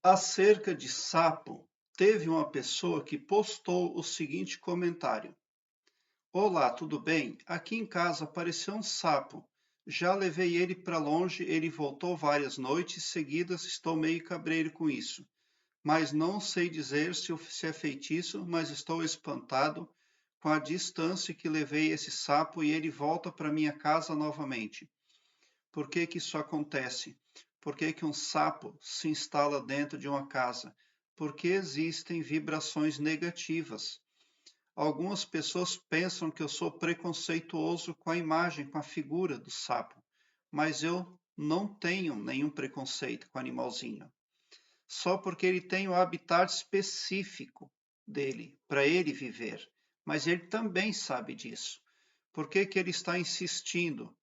Acerca de sapo, teve uma pessoa que postou o seguinte comentário: Olá, tudo bem? Aqui em casa apareceu um sapo. Já levei ele para longe, ele voltou várias noites seguidas, estou meio cabreiro com isso. Mas não sei dizer se é feitiço, mas estou espantado com a distância que levei esse sapo e ele volta para minha casa novamente. Por que que isso acontece? Por que que um sapo se instala dentro de uma casa? Porque existem vibrações negativas. Algumas pessoas pensam que eu sou preconceituoso com a imagem, com a figura do sapo, mas eu não tenho nenhum preconceito com o animalzinho. Só porque ele tem o habitat específico dele, para ele viver. Mas ele também sabe disso. Por que que ele está insistindo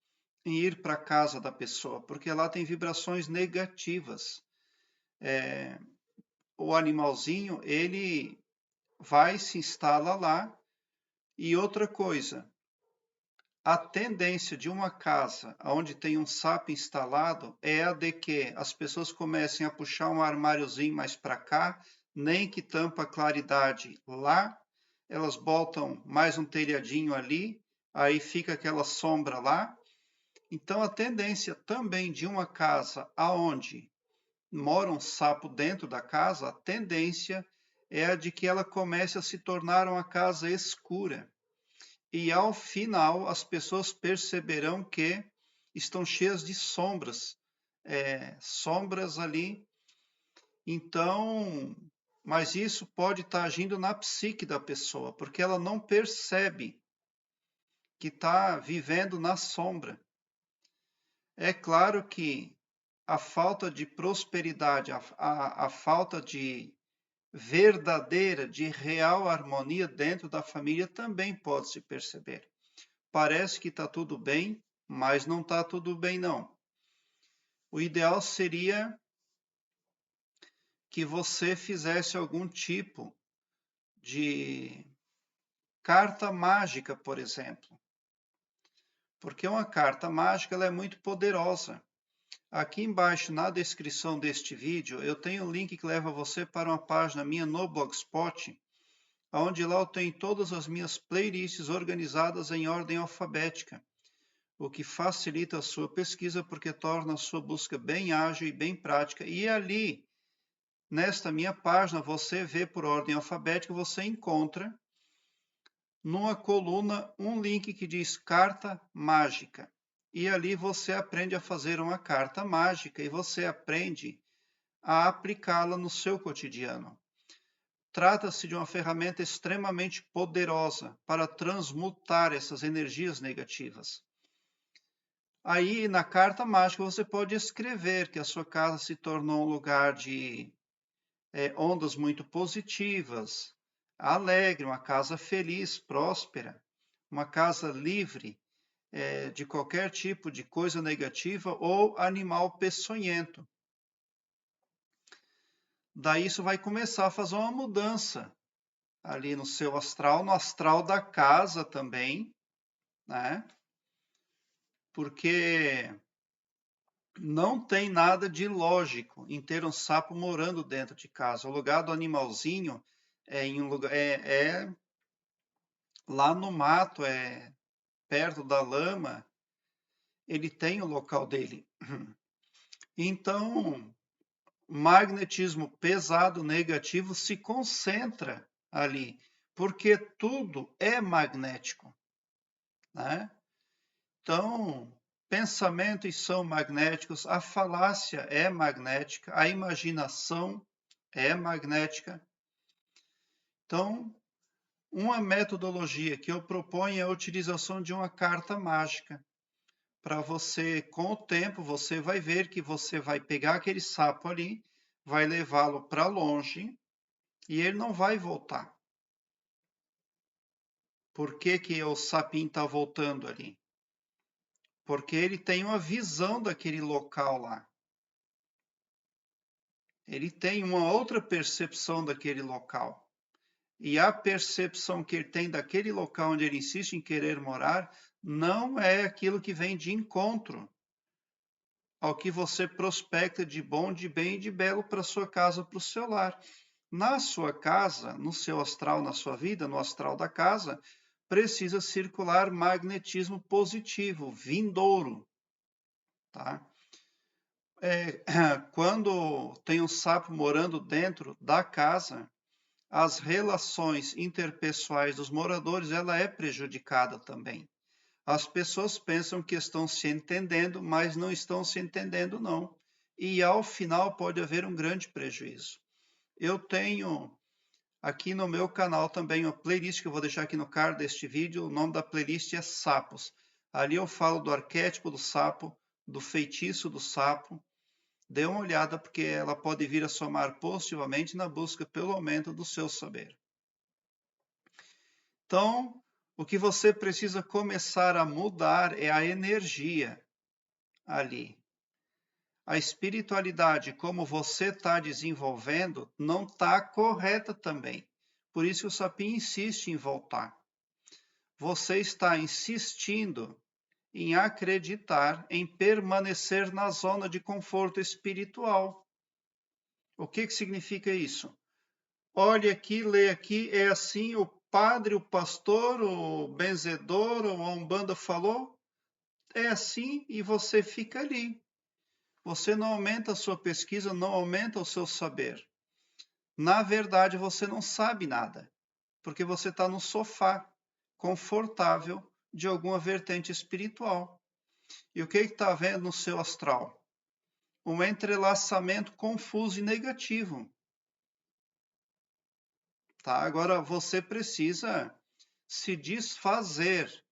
em ir para a casa da pessoa? Porque lá tem vibrações negativas. O animalzinho, ele vai, se instala lá. E outra coisa, a tendência de uma casa onde tem um sapo instalado é a de que as pessoas comecem a puxar um armáriozinho mais para cá, nem que tampa a claridade lá, elas botam mais um telhadinho ali, aí fica aquela sombra lá. Então a tendência também de uma casa aonde mora um sapo dentro da casa, a tendência é a de que ela comece a se tornar uma casa escura. E ao final as pessoas perceberão que estão cheias de sombras, sombras ali. Então, mas isso pode estar agindo na psique da pessoa, porque ela não percebe que está vivendo na sombra. É claro que a falta de prosperidade, a falta de verdadeira, de real harmonia dentro da família também pode se perceber. Parece que está tudo bem, mas não está tudo bem, não. O ideal seria que você fizesse algum tipo de carta mágica, por exemplo. Porque uma carta mágica ela é muito poderosa. Aqui embaixo, na descrição deste vídeo, eu tenho um link que leva você para uma página minha no Blogspot, onde lá eu tenho todas as minhas playlists organizadas em ordem alfabética, o que facilita a sua pesquisa porque torna a sua busca bem ágil e bem prática. E ali, nesta minha página, você vê por ordem alfabética, você encontra numa coluna um link que diz carta mágica. E ali você aprende a fazer uma carta mágica e você aprende a aplicá-la no seu cotidiano. Trata-se de uma ferramenta extremamente poderosa para transmutar essas energias negativas. Aí, na carta mágica, você pode escrever que a sua casa se tornou um lugar de ondas muito positivas, alegre, uma casa feliz, próspera, uma casa livre de qualquer tipo de coisa negativa ou animal peçonhento. Daí isso vai começar a fazer uma mudança ali no seu astral, no astral da casa também, né? Porque não tem nada de lógico em ter um sapo morando dentro de casa. O lugar do animalzinho é em um lugar lá no mato, é perto da lama, ele tem o local dele. Então, magnetismo pesado negativo se concentra ali, porque tudo é magnético, né? Então, pensamentos são magnéticos, a falácia é magnética, a imaginação é magnética. Então, uma metodologia que eu proponho é a utilização de uma carta mágica. Para você, com o tempo, você vai ver que você vai pegar aquele sapo ali, vai levá-lo para longe e ele não vai voltar. Por que que o sapinho está voltando ali? Porque ele tem uma visão daquele local lá. Ele tem uma outra percepção daquele local. E a percepção que ele tem daquele local onde ele insiste em querer morar não é aquilo que vem de encontro ao que você prospecta de bom, de bem e de belo para sua casa, para o seu lar. Na sua casa, no seu astral, na sua vida, no astral da casa, precisa circular magnetismo positivo, vindouro, tá? Quando tem um sapo morando dentro da casa, as relações interpessoais dos moradores, ela é prejudicada também. As pessoas pensam que estão se entendendo, mas não estão se entendendo, não. E ao final pode haver um grande prejuízo. Eu tenho aqui no meu canal também uma playlist que eu vou deixar aqui no card deste vídeo. O nome da playlist é Sapos. Ali eu falo do arquétipo do sapo, do feitiço do sapo. Dê uma olhada porque ela pode vir a somar positivamente na busca pelo aumento do seu saber. Então, o que você precisa começar a mudar é a energia ali. A espiritualidade, como você está desenvolvendo, não está correta também. Por isso o sapinho insiste em voltar. Você está insistindo em acreditar, em permanecer na zona de conforto espiritual. O que significa isso? Olhe aqui, lê aqui, é assim, o padre, o pastor, o benzedor, a Umbanda falou, é assim e você fica ali. Você não aumenta a sua pesquisa, não aumenta o seu saber. Na verdade, você não sabe nada, porque você está no sofá, confortável, de alguma vertente espiritual. E o que está vendo no seu astral? Um entrelaçamento confuso e negativo. Tá? Agora, você precisa se desfazer,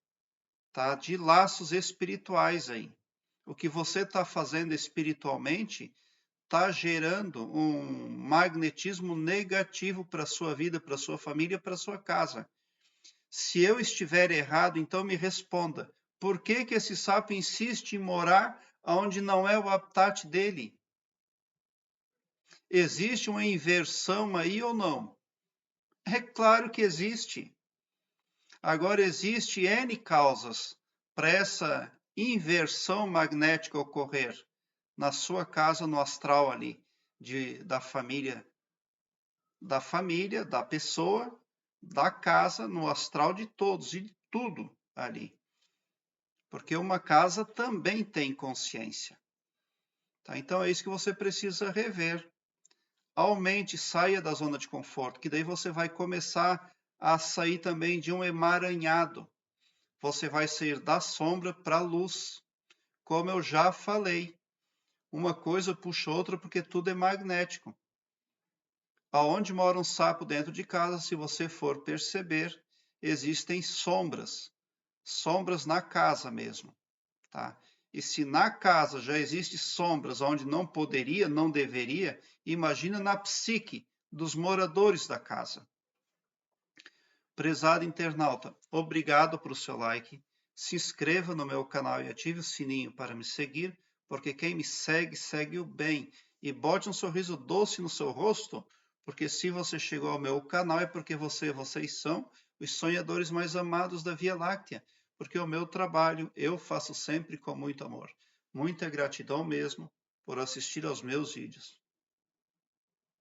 tá, de laços espirituais aí. O que você está fazendo espiritualmente está gerando um magnetismo negativo para a sua vida, para a sua família, para a sua casa. Se eu estiver errado, então me responda. Por que esse sapo insiste em morar onde não é o habitat dele? Existe uma inversão aí ou não? É claro que existe. Agora, existe N causas para essa inversão magnética ocorrer na sua casa, no astral ali, da família, da pessoa, da casa, no astral de todos e de tudo ali. Porque uma casa também tem consciência. Tá? Então, é isso que você precisa rever. Aumente, saia da zona de conforto, que daí você vai começar a sair também de um emaranhado. Você vai sair da sombra para a luz. Como eu já falei, uma coisa puxa outra porque tudo é magnético. Aonde mora um sapo dentro de casa, se você for perceber, existem sombras. Sombras na casa mesmo. Tá? E se na casa já existem sombras onde não poderia, não deveria, imagina na psique dos moradores da casa. Prezado internauta, obrigado por seu like. Se inscreva no meu canal e ative o sininho para me seguir, porque quem me segue, segue o bem. E bote um sorriso doce no seu rosto, porque se você chegou ao meu canal é porque vocês são os sonhadores mais amados da Via Láctea, porque o meu trabalho eu faço sempre com muito amor. Muita gratidão mesmo por assistir aos meus vídeos.